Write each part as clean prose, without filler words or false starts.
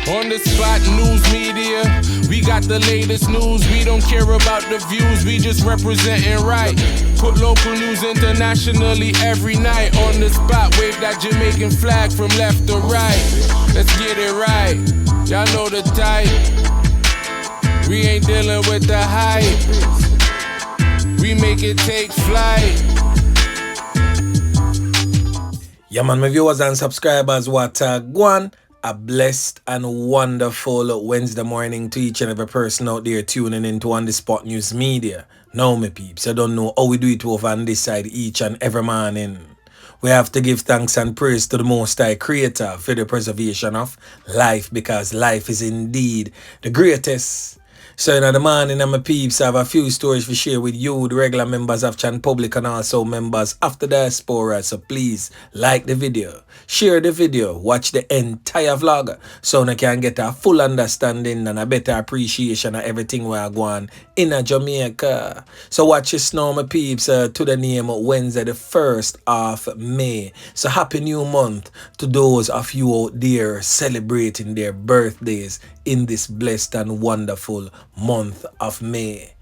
On the spot news media, we got the latest news. We don't care about the views, we just representing right. Put local news internationally every night. On the spot, wave that Jamaican flag from left to right. Let's get it right, y'all know the type. We ain't dealing with the hype, we make it take flight. Yeah man, my viewers and subscribers, what go on. A blessed and wonderful Wednesday morning to each and every person out there tuning into On The Spot News Media. Now, my peeps, I don't know how we do it over on this side each and every morning. We have to give thanks and praise to the Most High Creator for the preservation of life, because life is indeed the greatest. So in the morning, my peeps, I have a few stories to share with you, the regular members of Chan Public and also members of the diaspora. So please like the video, share the video, watch the entire vlog so you can get a full understanding and a better appreciation of everything we are going in Jamaica. So watch this now, my peeps, to the name of Wednesday the 1st of May. So happy new month to those of you out there celebrating their birthdays in this blessed and wonderful month of May.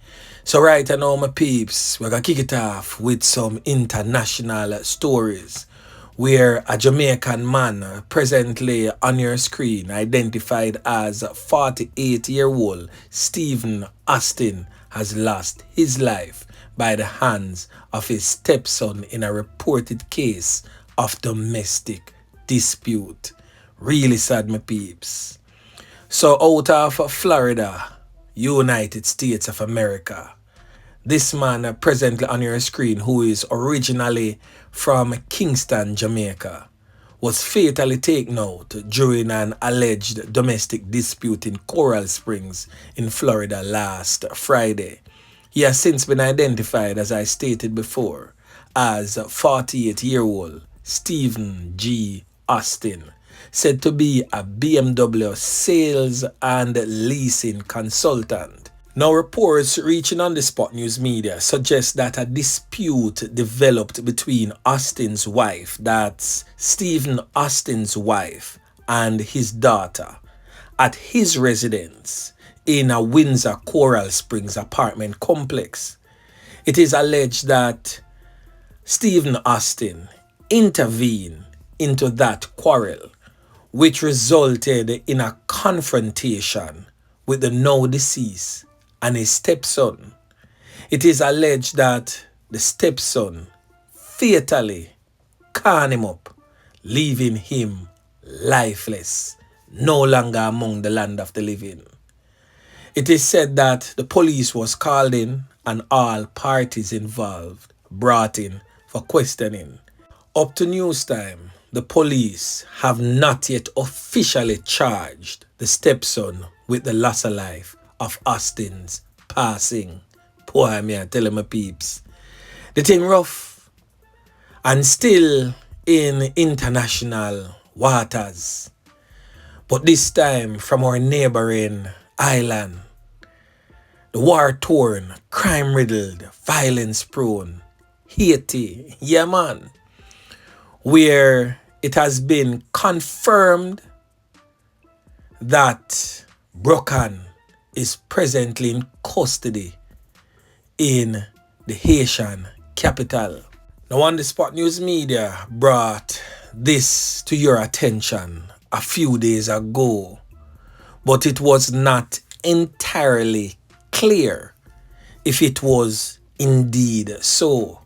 So right now, my peeps, we're gonna kick it off with some international stories where a Jamaican man presently on your screen identified as 48-year-old Stephen Austin has lost his life by the hands of his stepson in a reported case of domestic dispute. Really sad, my peeps. So out of Florida, United States of America, this man presently on your screen, who is originally from Kingston, Jamaica, was fatally taken out during an alleged domestic dispute in Coral Springs in Florida last Friday. He has since been identified, as I stated before, as 48-year-old Stephen G. Austin, said to be a BMW sales and leasing consultant. Now, reports reaching On The Spot News Media suggest that a dispute developed between Austin's wife, that's Stephen Austin's wife, and his daughter at his residence in a Windsor Coral Springs apartment complex. It is alleged that Stephen Austin intervened into that quarrel, which resulted in a confrontation with the now deceased and his stepson. It is alleged that the stepson fatally carned him up, leaving him lifeless, no longer among the land of the living. It is said that the police was called in and all parties involved brought in for questioning. Up to news time, the police have not yet officially charged the stepson with the loss of life of Austin's passing. Poor me, I tell my peeps. The thing rough and still in international waters, but this time from our neighboring island, the war-torn, crime-riddled, violence-prone Haiti, yeah man, where it has been confirmed that Bruk-Han is presently in custody in the Haitian capital. Now, On The Spot News Media brought this to your attention a few days ago, but it was not entirely clear if it was indeed so.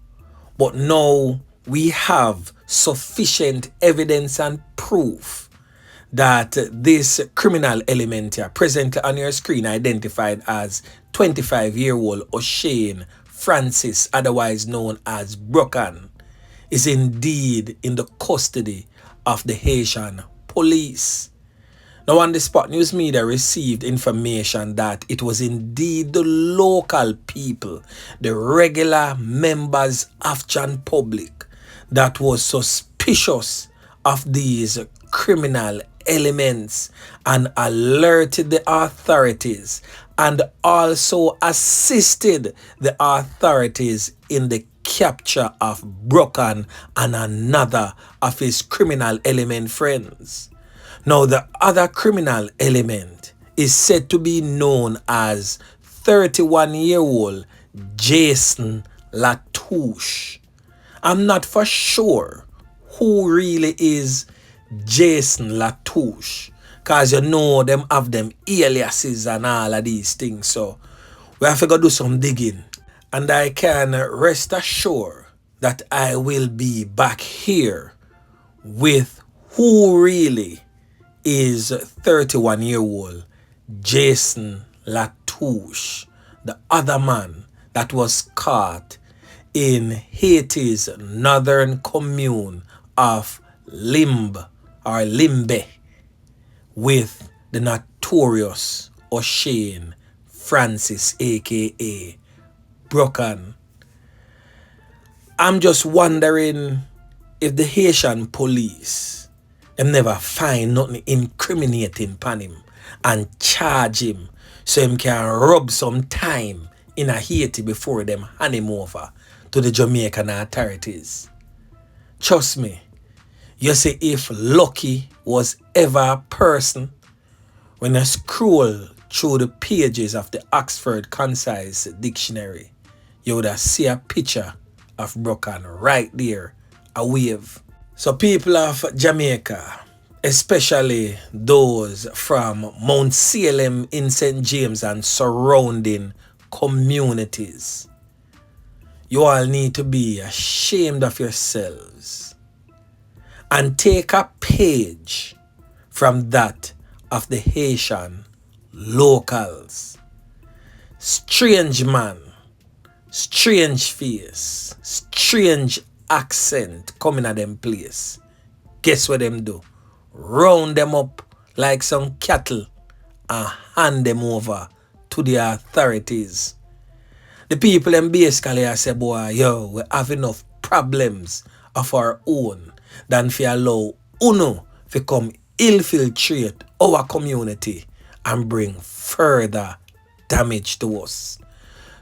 But now we have sufficient evidence and proof that this criminal element here, presently on your screen identified as 25-year-old O'Shane Francis, otherwise known as Bruk-Han, is indeed in the custody of the Haitian police. Now, On The Spot News Media received information that it was indeed the local people, the regular members of Chan Public, that was suspicious of these criminal elements and alerted the authorities and also assisted the authorities in the capture of Bruk-Han and another of his criminal element friends. Now, the other criminal element is said to be known as 31-year-old Jason Latouche. I'm not for sure who really is Jason Latouche, cause you know them have them aliases and all of these things. So we have to go do some digging. And I can rest assured that I will be back here with who really is 31-year-old Jason Latouche, the other man that was caught in Haiti's northern commune of Limbe with the notorious O'Shane Francis, aka Bruk-Han. I'm just wondering if the Haitian police them never find nothing incriminating upon him and charge him so him can rub some time in a Haiti before them hand him over to the Jamaican authorities. Trust me, you see, if Lucky was ever a person, when I scroll through the pages of the Oxford Concise Dictionary, you would see a picture of Bruk-Han right there, a wave. So people of Jamaica, especially those from Mount Salem in St. James and surrounding communities, you all need to be ashamed of yourselves and take a page from that of the Haitian locals. Strange man, strange face, strange accent coming at them place. Guess what them do? Round them up like some cattle and hand them over to the authorities. The people them basically say, boy, yo, we have enough problems of our own than if allow UNO to come infiltrate our community and bring further damage to us.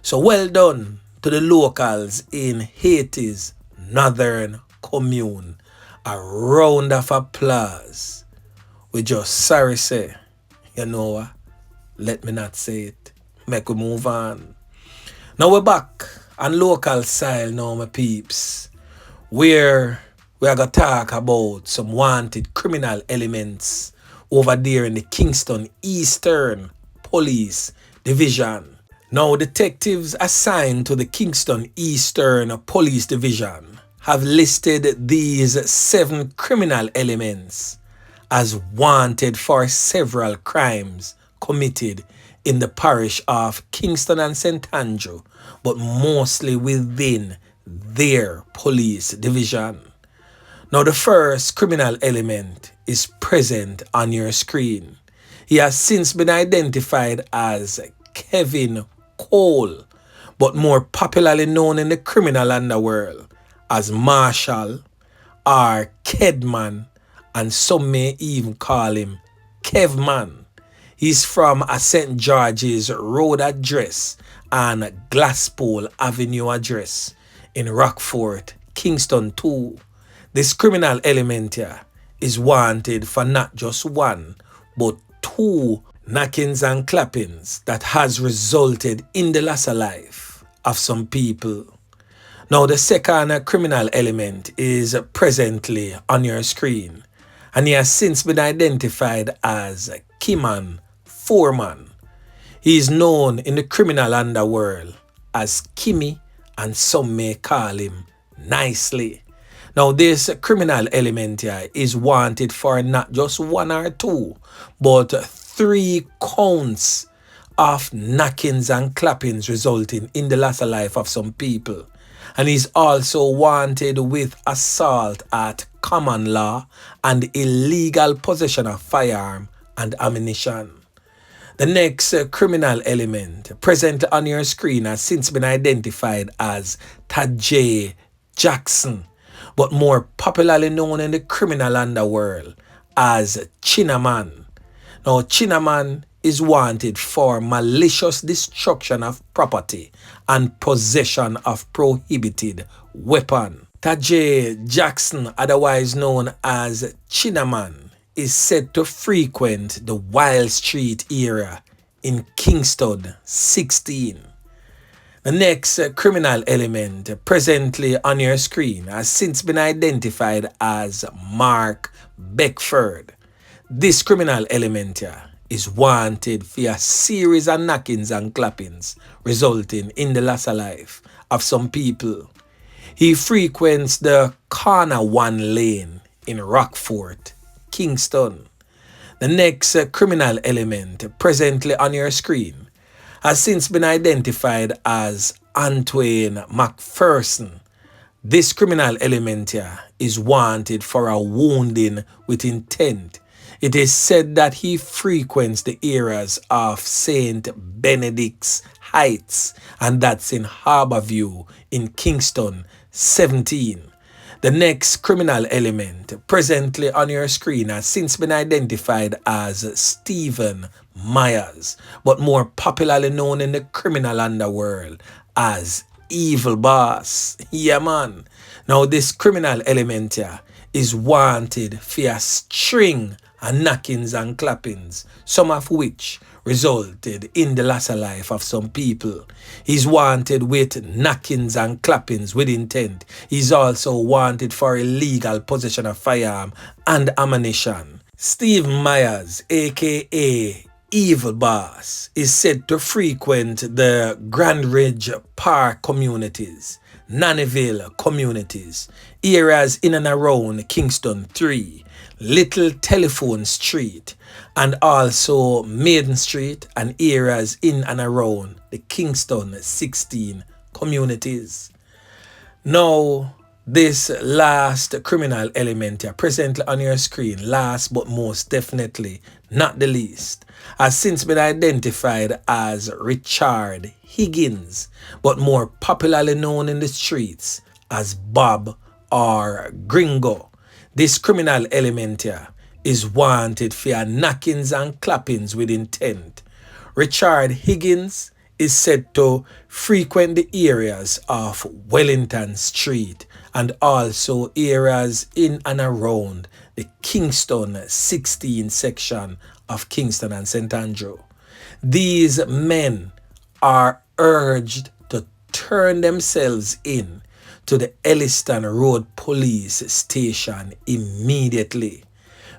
So well done to the locals in Haiti's northern commune. A round of applause. We just sorry say, you know what? Let me not say it. Make we move on. Now we're back on local style now, my peeps, where we are going to talk about some wanted criminal elements over there in the Kingston Eastern Police Division. Now, detectives assigned to the Kingston Eastern Police Division have listed these 7 criminal elements as wanted for several crimes committed in the parish of Kingston and St. Andrew, but mostly within their police division. Now, the first criminal element is present on your screen. He has since been identified as Kevin Cole, but more popularly known in the criminal underworld as Marshall or Kedman, and some may even call him Kevman. He's from a St. George's Road address and Glasspole Avenue address in Rockfort, Kingston 2. This criminal element here is wanted for not just one, but 2 knockings and clappings that has resulted in the loss of life of some people. Now, the second criminal element is presently on your screen, and he has since been identified as Kiman Foreman. He is known in the criminal underworld as Kimmy, and some may call him Nicely. Now, this criminal element here is wanted for not just 1 or 2, but 3 counts of knockings and clappings resulting in the loss of life of some people. And he's also wanted with assault at common law and illegal possession of firearm and ammunition. The next criminal element present on your screen has since been identified as Tajay Jackson, but more popularly known in the criminal underworld as Chinaman. Now, Chinaman is wanted for malicious destruction of property and possession of prohibited weapon. Tajay Jackson, otherwise known as Chinaman, is said to frequent the Wild Street area in Kingston, 16. The next criminal element presently on your screen has since been identified as Mark Beckford. This criminal element here is wanted for a series of knockings and clappings resulting in the loss of life of some people. He frequents the corner 1 lane in Rockfort, Kingston. The next criminal element presently on your screen has since been identified as Antoine McPherson. This criminal element here is wanted for a wounding with intent. It is said that he frequents the areas of St. Benedict's Heights, and that's in Harborview in Kingston, 17. The next criminal element presently on your screen has since been identified as Stephen Myers, but more popularly known in the criminal underworld as Evil Boss. Yeah, man. Now, this criminal element here is wanted for a string of knockings and clappings, some of which resulted in the loss of life of some people. He's wanted with knockings and clappings with intent. He's also wanted for illegal possession of firearm and ammunition. Steve Myers, aka Evil Boss, is said to frequent the Grand Ridge Park communities, Nannyville communities, areas in and around Kingston 3, Little Telephone Street, and also Maiden Street and areas in and around the Kingston 16 communities. Now, this last criminal element here presently on your screen, last but most definitely not the least, has since been identified as Richard Higgins, but more popularly known in the streets as Bob or Gringo. This criminal element here is wanted for knockings and clappings with intent. Richard Higgins is said to frequent the areas of Wellington Street and also areas in and around the Kingston 16 section of Kingston and St. Andrew. These men are urged to turn themselves in to the Elliston Road Police Station immediately.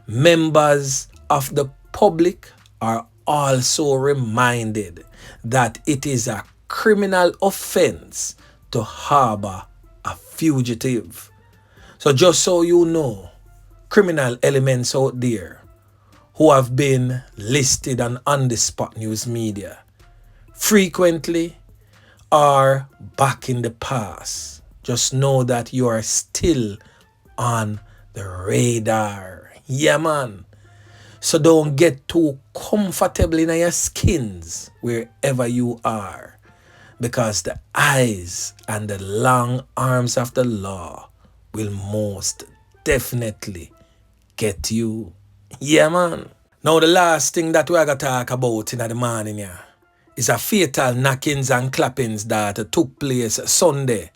Members of the public are also reminded that it is a criminal offense to harbor a fugitive. So just so you know, criminal elements out there who have been listed on the Spot News Media frequently are back in the past. Just know that you are still on the radar. Yeah, man. So don't get too comfortable in your skins wherever you are, because the eyes and the long arms of the law will most definitely get you. Yeah, man. Now the last thing that we're going to talk about in the morning here is a fatal knockings and clappings that took place Sunday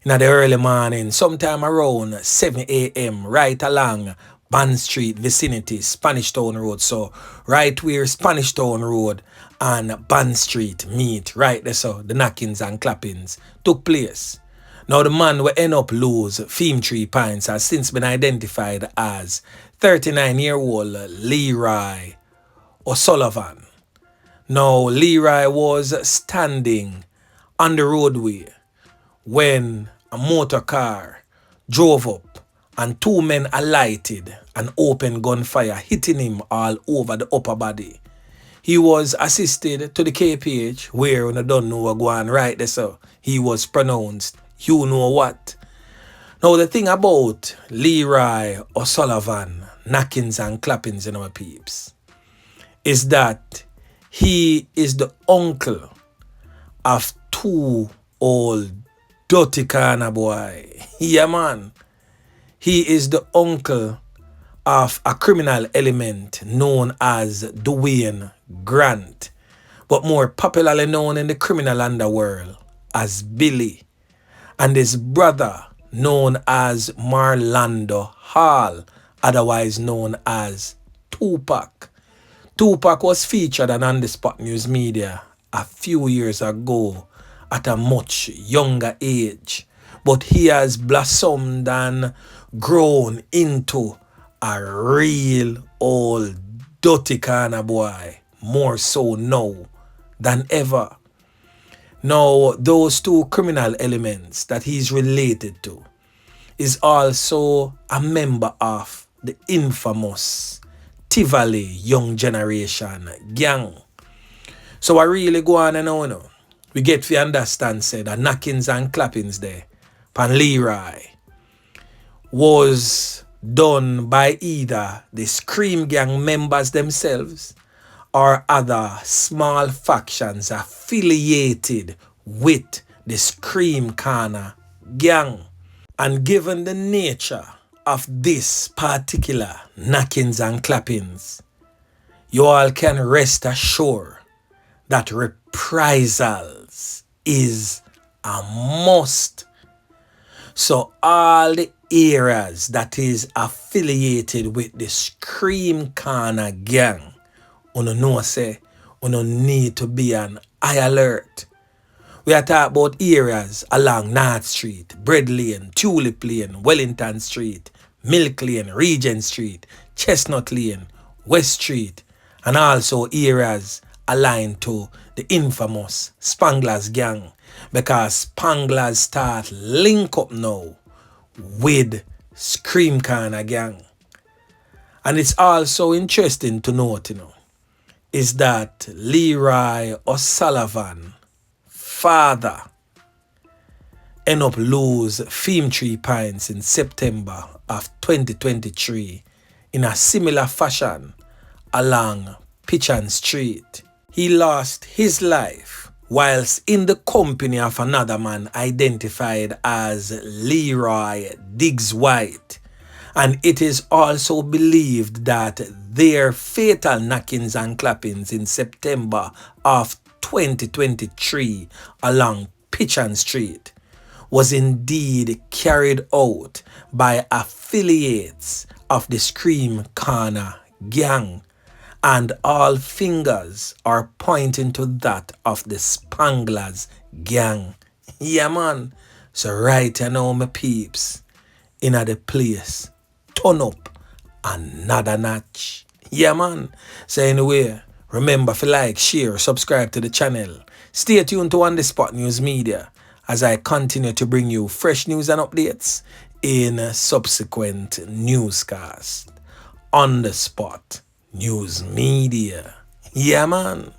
in the early morning, sometime around 7 a.m. right along Bond Street vicinity, Spanish Town Road. So right where Spanish Town Road and Bond Street meet, right there, so the knockings and clappings took place. Now the man will end up lose 3 pints has since been identified as 39-year-old Leroy O'Sullivan. Now Leroy was standing on the roadway when a motor car drove up and 2 men alighted and opened gunfire, hitting him all over the upper body. He was assisted to the KPH, where we don't know what going right there, so he was pronounced you know what. Now the thing about Leroy O'Sullivan, knockings and clappings in our peeps, is that he is the uncle of 2 old dirty corner boy. Yeah, man. He is the uncle of a criminal element known as Dwayne Grant, but more popularly known in the criminal underworld as Billy, and his brother known as Marlando Hall, otherwise known as Tupac. Tupac was featured on the Spot News Media a few years ago at a much younger age, but he has blossomed and grown into a real old dirty kind of boy, more so now than ever. Now, those two criminal elements that he's related to is also a member of the infamous Tivoli Young Generation gang. So I really go on and on. We get to understand say that knockings and clappings there pan Leroy was done by either the Scream Gang members themselves or other small factions affiliated with the Scream Corner gang. And given the nature of this particular knockings and clappings, you all can rest assured that reprisals is a must. So all the areas that is affiliated with the Scream Corner gang, you know say, you need to be on high alert. We are talking about areas along North Street, Bread Lane, Tulip Lane, Wellington Street, Milk Lane, Regent Street, Chestnut Lane, West Street, and also areas aligned to the infamous Spanglers gang, because Spanglers start link up now with Scream Corner gang. And it's also interesting to note, is that Leroy O'Sullivan father end up lose Fame 3 Pines in September of 2023 in a similar fashion along Pichan Street. He lost his life whilst in the company of another man identified as Leroy Diggs White, and it is also believed that their fatal knockings and clappings in September of 2023 along Pichan Street was indeed carried out by affiliates of the Scream Corner gang, and all fingers are pointing to that of the Spanglers gang. Yeah, man. So right now, my peeps, in the place, turn up another notch. Yeah, man. So anyway, remember to like, share, subscribe to the channel. Stay tuned to On The Spot News Media as I continue to bring you fresh news and updates in subsequent newscasts. On The Spot News Media. Yeah, man.